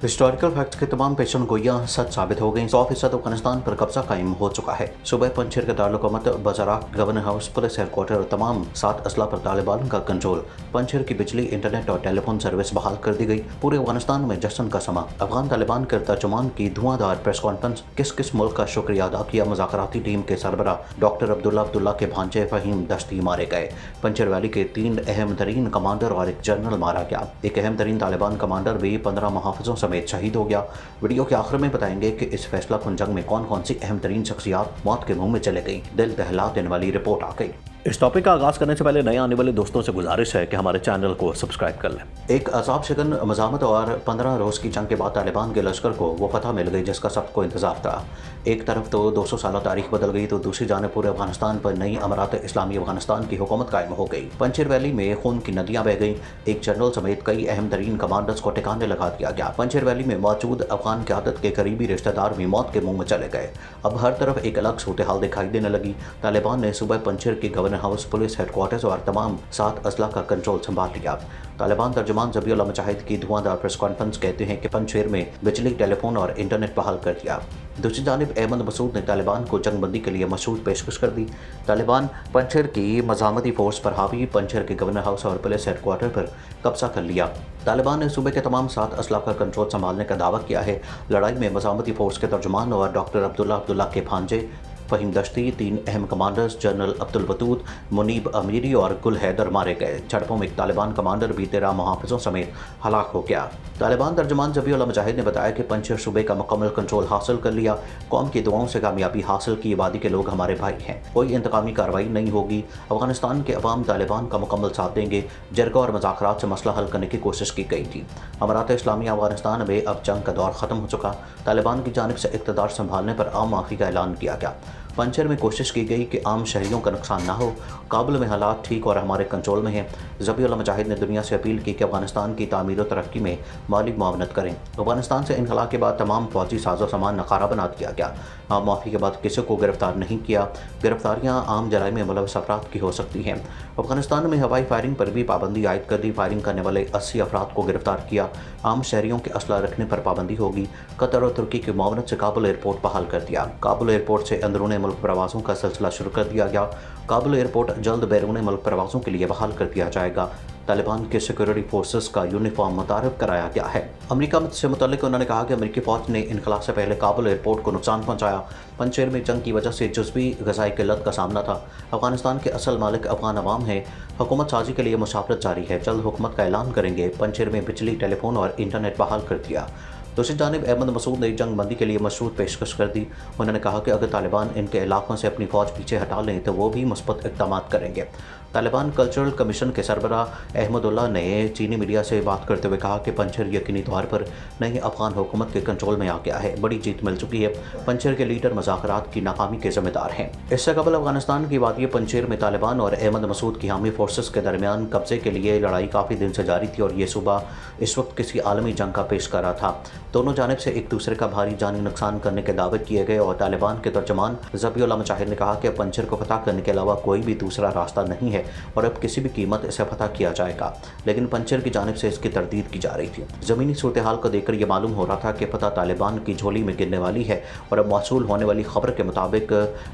Historical facts के तमाम पेशन गोइयां सच साबित हो गई। 100% अफगानिस्तान पर कब्जा कायम हो चुका है। सुबह पंजशेर के दारुल-हुकूमत, बाजाराक, गवर्नर हाउस, पुलिस हेडक्वार्टर और तमाम 7 अजला पर तालिबान का कंट्रोल। पंजशेर की बिजली, इंटरनेट और टेलीफोन सर्विस बहाल कर दी गई। पूरे अफगानिस्तान में जश्न का समा। अफगान तालिबान के तर्जुमान की धुआंधार प्रेस कॉन्फ्रेंस। किस किस मुल्क का शुक्रिया अदा किया। मुज़ाकराती टीम के सरबराह डॉक्टर अब्दुल्ला के भांजे फहीम दश्ती मारे गए। पंजशेर वैली के 3 अहम तरीन कमांडर और एक जनरल मारा गया। एक अहम तरीन तालिबान कमांडर भी 15 मुहाफिजों समेत शहीद हो गया। वीडियो के आखिर में बताएंगे कि इस फैसला कुन जंग में कौन कौन सी अहम तरीन शख्सियात मौत के मुंह में चले गई। दिल दहला देने वाली रिपोर्ट आ गई। इस टॉपिक का आगाज करने से पहले नए आने वाले दोस्तों से गुजारिश है कि हमारे चैनल को सब्सक्राइब कर लें। एक अजाब शिकन मज़ामत और 15 रोज़ की जंग के बाद तालिबान के लश्कर को वो फतह मिल गई जिसका सबको इंतजार था। एक तरफ तो 200 साल तारीख बदल गई तो दूसरी जाने पूरे अफगानिस्तान पर नई अमारात इस्लामी अफगानिस्तान की हुकूमत कायम हो गई। पंजशेर वैली में खून की नदियां बह गई। एक जनरल समेत कई अहम तरीन कमांडर्स को ठिकाने लगा दिया गया। पंजशेर वैली में मौजूद अफगान क़यादत के करीबी रिश्तेदार भी मौत के मुंह में चले गए। अब हर तरफ एक अलग सूरत हाल दिखाई देने लगी। तालिबान ने सुबह पंजशेर के गवर्नर हाउस, पुलिस हेडक्वार्टर्स और तमाम 7 अजला का कंट्रोल संभाल लिया। तालिबान तर्जुमान ज़बीउल्लाह मुजाहिद की धुआंधार प्रेस कॉन्फ्रेंस कहते हैं कि पंजशेर में बिजली, टेलीफोन और इंटरनेट बहाल कर दिया। दूसरी जानिब अहमद मसूद ने तालिबान को जंगबंदी के लिए मशरूत पेशकश कर दी। तालिबान पंजशेर की मज़ामती फोर्स पर हावी पंजशेर के गवर्नर हाउस और पुलिस हेडक्वार्टर पर कब्जा कर लिया। तालिबान ने सूबे के तमाम 7 अजला का कंट्रोल संभालने का दावा किया है। लड़ाई में मज़ामती फोर्स के तर्जुमान और डॉक्टर अब्दुल्ला के भांजे फहीम दश्ती, 3 अहम कमांडर्स जनरल अब्दुल वदूद, मुनीब अमीरी और गुल हैदर मारे गए। झड़पों में एक तालिबान कमांडर भी 13 मुहाफिजों समेत हलाक हो गया। तालिबान तर्जुमान ज़बीउल्लाह मुजाहिद ने बताया कि पंजशेर सूबे का मुकम्मल कंट्रोल हासिल कर लिया। कौम की दुआओं से कामयाबी हासिल की। आबादी के लोग हमारे भाई हैं। कोई इंतकामी कार्रवाई नहीं होगी। अफगानिस्तान के अवाम तालिबान का मुकम्मल साथ देंगे। जरगा और मुज़ाकरात से मसला हल करने की कोशिश की गई थी। अमारात इस्लामी अफगानिस्तान में अब जंग का दौर ख़त्म हो चुका। तालिबान की जानिब से इक़्तिदार संभालने पर आम माफ़ी का ऐलान किया गया। पंजशेर में कोशिश की गई कि आम शहरियों का नुकसान ना हो। काबुल में हालात ठीक और हमारे कंट्रोल में हैं। ज़बीउल्लाह मुजाहिद ने दुनिया से अपील की कि अफगानिस्तान की तामीर और तरक्की में माली मुआवनत करें। अफगानिस्तान से इनखला के बाद तमाम फौजी साजो सामान नकारा बना दिया गया। आम माफ़ी के बाद किसी को गिरफ्तार नहीं किया। गिरफ्तारियाँ आम जराइम में मुलव्वस अफराद की हो सकती हैं। अफगानिस्तान में हवाई फायरिंग पर भी पाबंदी आयद कर दी। फायरिंग करने वाले 80 अफराद को गिरफ्तार किया। आम शहरियों के असला रखने पर पाबंदी होगी। कतर और तुर्की की मुआवनत से काबुल एयरपोर्ट बहाल कर दिया। काबुल एयरपोर्ट से अंदरून मुल्क प्रवासों का सिलसिला शुरू कर दिया गया। काबुल एयरपोर्ट जल्द बैरून मुल्क प्रवासों के लिए बहाल कर दिया जाएगा। तालिबान के सिक्योरिटी फोर्सेस का यूनिफॉर्म मुतारफ कराया गया है। अमेरिका से मुतल्लिक उन्होंने कहा कि अमेरिकी फौज ने इनकलाब से पहले काबुल एयरपोर्ट को नुकसान पहुंचाया। पंजशेर में जंग की वजह से जुज़वी ग़िज़ाई किल्लत का सामना था। अफगानिस्तान के असल मालिक अफगान अवाम है। हुकूमत साजी के लिए मुशावरत जारी है। जल्द हुकूमत का ऐलान करेंगे। पंजशेर में बिजली, टेलीफोन और इंटरनेट बहाल कर दिया। दूसरी जानिब अहमद मसूद ने जंग बंदी के लिए मशरूत पेशकश कर दी। उन्होंने कहा कि अगर तालिबान इनके इलाकों से अपनी फ़ौज पीछे हटा लें तो वो भी मुस्बत इक़दाम करेंगे। तालिबान कल्चरल कमीशन के सरबराह अहमदुल्ला ने चीनी मीडिया से बात करते हुए कहा कि पंजशेर यकीनी तौर पर नई अफगान हुकूमत के कंट्रोल में आ गया है। बड़ी जीत मिल चुकी है। पंजशेर के लीडर मुज़ाकरात की नाकामी के ज़िम्मेदार हैं। इससे कबल अफगानिस्तान की वादी पंजशेर में तालिबान और अहमद मसूद की हामी फोर्सेस के दरमियान कब्जे के लिए लड़ाई काफ़ी दिन से जारी थी और ये सूबा इस वक्त किसी आलमी जंग का पेश कर रहा था। दोनों जानिब से एक दूसरे का भारी जानी नुकसान करने के दावे किए गए और तालिबान के तर्जुमान ज़बीउल्लाह मुजाहिद ने कहा कि पंजशेर को फतह करने के अलावा कोई भी दूसरा रास्ता नहीं है और अब किसी भी कीमत इसे फतह किया जाएगा। लेकिन पंजशेर की जानिब से इसकी तरदीद की जा रही थी। ज़मीनी सूरत हाल को देखकर यह मालूम हो रहा था कि फतह तालिबान की झोली में गिरने वाली है और अब मौसूल होने वाली खबर के मुताबिक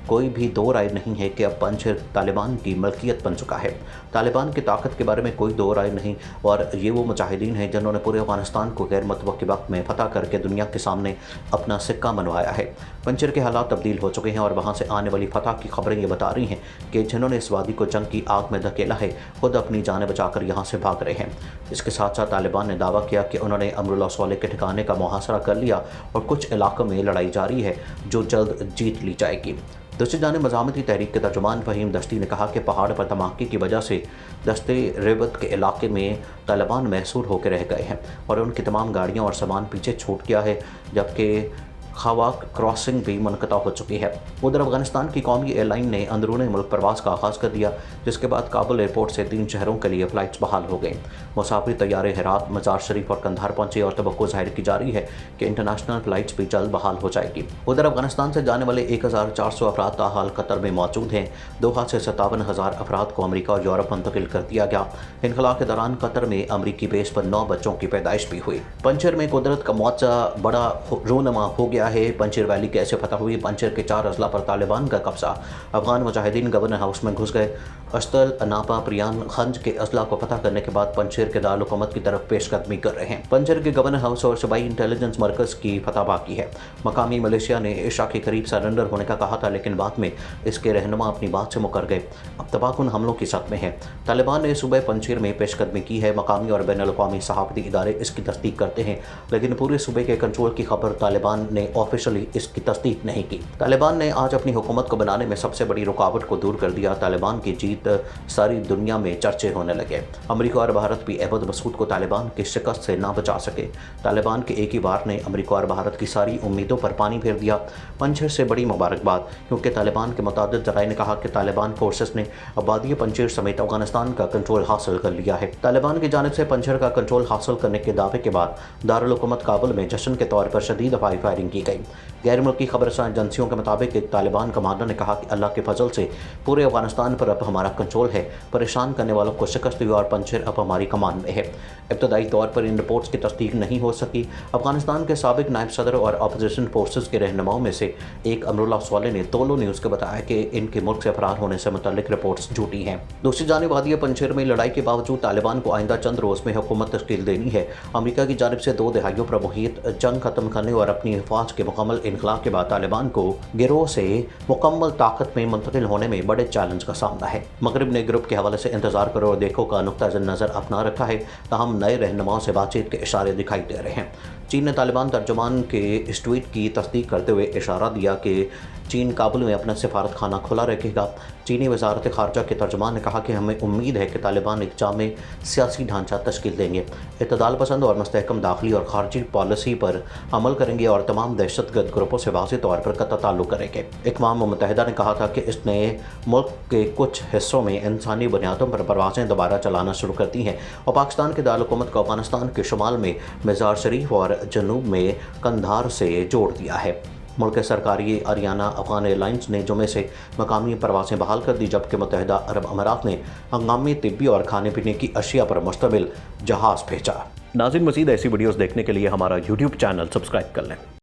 कोई भी दो राय नहीं है कि अब पंजशेर तालिबान की मलकियत बन चुका है। तालिबान की ताकत के बारे में कोई दो राय नहीं और ये वो मुजाहिदीन हैं जिन्होंने पूरे अफगानिस्तान को गैर मुतवक्किल वक्त में फतह करके दुनिया के सामने अपना सिक्का मनवाया है। पंजशेर के हालात तब्दील हो चुके हैं और वहाँ से आने वाली फतह की खबरें ये बता रही हैं कि जिन्होंने इस वादी को जंग की आग में धकेला है खुद अपनी जानें बचाकर यहाँ से भाग रहे हैं। इसके साथ साथ तालिबान ने दावा किया कि उन्होंने अमरुल्लाह सौले के ठिकाने का मुहासरा कर लिया और कुछ इलाकों में लड़ाई जारी है जो जल्द जीत ली जाएगी। दूसरी जानिब मज़ामती तहरीक के तर्जुमान फहीम दश्ती ने कहा कि पहाड़ पर धमाके की वजह से दस्ते रिबत के इलाके में तालिबान महसूर होकर रह गए हैं और उनकी तमाम गाड़ियाँ और सामान पीछे छूट गया है, जबकि खवाक क्रॉसिंग भी मुनक़ता हो चुकी है। उधर अफगानिस्तान की कौमी एयरलाइन ने अंदरूनी मुल्क प्रवास का आगाज़ कर दिया, जिसके बाद काबुल एयरपोर्ट से 3 शहरों के लिए फ़्लाइट्स बहाल हो गई। मुसाफिर तैयारे हेरात, मज़ार शरीफ और कंधार पहुंचे और तवक्को ज़ाहिर की जा रही है कि इंटरनेशनल फ़्लाइट्स भी जल्द बहाल हो जाएगी। उधर अफगानिस्तान से जाने वाले 1400 अफराद ताहाल कतर में मौजूद हैं। दोहा से 57,000 अफराद को अमरीका और यूरोप मुंतकिल कर दिया गया। इनखला के दौरान कतर में अमरीकी बेस पर 9 बच्चों की पैदाइश भी हुई। पंजशेर में कुदरत का मुआवजा बड़ा रोनमा हो गया है। पंजशेर वैली कैसे फतह हुई? पंजशेर के 4 अजला पर तालिबान का कब्जा। अफगान मुजाहिदीन गवर्नर हाउस में घुस गए। अश्तल, अनापा, प्रियान खंज के अजला को फतह करने के बाद पंजशेर के दारुल हुकूमत की तरफ पेशकदमी कर रहे हैं। पंजशेर के गवर्नर हाउस और सूबाई इंटेलिजेंस मरकज़ की फतह बाकी है। मकामी मलेशिया ने इशा के करीब सरेंडर होने का कहा था, लेकिन बाद में इसके रहनुमा अपनी बात से मुकर गए। अब तबाहकुन हमलों की सद में है। तालिबान ने सूबे पंजशेर में पेशकदमी की है। मकामी और बैनुल अक़वामी सहाफ़ती इदारे इसकी तस्दीक करते हैं, लेकिन पूरे सूबे के कंट्रोल की खबर तालिबान ने ऑफिशियली इसकी तस्दीक नहीं की। तालिबान ने आज अपनी हुकूमत को बनाने में सबसे बड़ी रुकावट को दूर कर दिया। तालिबान की जीत सारी दुनिया में चर्चे होने लगे। अमेरिका और भारत भी अहमद मसूद को तालिबान की शिकस्त से ना बचा सके। तालिबान के एक ही वार ने अमेरिका और भारत की सारी उम्मीदों पर पानी फेर दिया। पंजशेर से बड़ी मुबारकबाद, क्योंकि तालिबान के मुतादिद ज़राए ने कहा कि तालिबान फोर्सेस ने आबादी पंजशेर समेत अफगानिस्तान का कंट्रोल हासिल कर लिया है। तालिबान की जानिब से पंजशेर का कंट्रोल हासिल करने के दावे के बाद दारुल हुकूमत काबुल में जश्न के तौर पर शदीद हवाई फायरिंग की गई। गैर मुल्की खबरसां एजेंसियों के मुताबिक एक तालिबान कमांडर ने कहा कि अल्लाह के फजल से पूरे अफगानिस्तान पर अब हमारा कंट्रोल है। परेशान करने वालों को शिकस्त हुई और पंजशेर अब हमारी कमान में है। इब्तदाई तौर पर इन रिपोर्ट्स की तस्दीक नहीं हो सकी। अफगानिस्तान के साबिक नायब सदर और अपोजिशन फोर्सेस के रहनुमाओं में से एक अमरुल्लाह स्वाले ने तोलो न्यूज़ को बताया कि इनके मुल्क से फरार होने से मुतल्लिक रिपोर्ट्स झूठी हैं। दूसरी जानिब वादिया पंजशेर में लड़ाई के बावजूद तालिबान को आइंदा चंद रोज़ में हुकूमत तश्कील देनी है। अमरीका की जानिब से 2 दहाइयों पर मुहित जंग खत्म करने और अपनी हिफाज के मुकम्मल इनकलाब के बाद तालिबान को गिरोह से मुकम्मल ताकत में मुंतकिल होने में बड़े चैलेंज का सामना है। मगरिब ने ग्रुप के हवाले से इंतजार करो और देखो का नुक्ता नज़र अपना रखा है, ताहम नए रहनुमाओं से बातचीत के इशारे दिखाई दे रहे हैं। चीन ने तालिबान तर्जुमान के इस ट्वीट की तस्दीक करते हुए इशारा दिया कि चीन काबुल में अपना सिफारत खाना खुला रखेगा। चीनी वजारत खारजा के तर्जुमान ने कहा कि हमें उम्मीद है कि तालिबान एक जामे सियासी ढांचा तश्कील देंगे, इत्तदाल पसंद और मुस्तहकम दाखिली और खारजी पॉलिसी पर अमल करेंगे और तमाम दहशतगर्द ग्रुपों से वाज़ेह तौर पर कतई ताल्लुक़ करेंगे। अक़वाम मुत्तहिदा ने कहा था कि इसने मुल्क के कुछ हिस्सों में इंसानी बुनियादों पर परवाज़ें दोबारा चलाना शुरू कर दी हैं और पाकिस्तान के दारुल हुकूमत को अफगानिस्तान के शुमाल में मज़ार शरीफ और जनूब में कंधार से जोड़ दिया है। मुल्क सरकारी अरियाना अफगान एयरलाइंस ने जुमे से मकामी परवासें बहाल कर दी, जबकि मुत्तहिदा अरब अमारात ने हंगामी तिब्बी और खाने पीने की अशिया पर मुश्तमिल जहाज़ भेजा। नाज़रीन, मज़ीद ऐसी वीडियोज़ देखने के लिए हमारा YouTube चैनल सब्सक्राइब कर लें।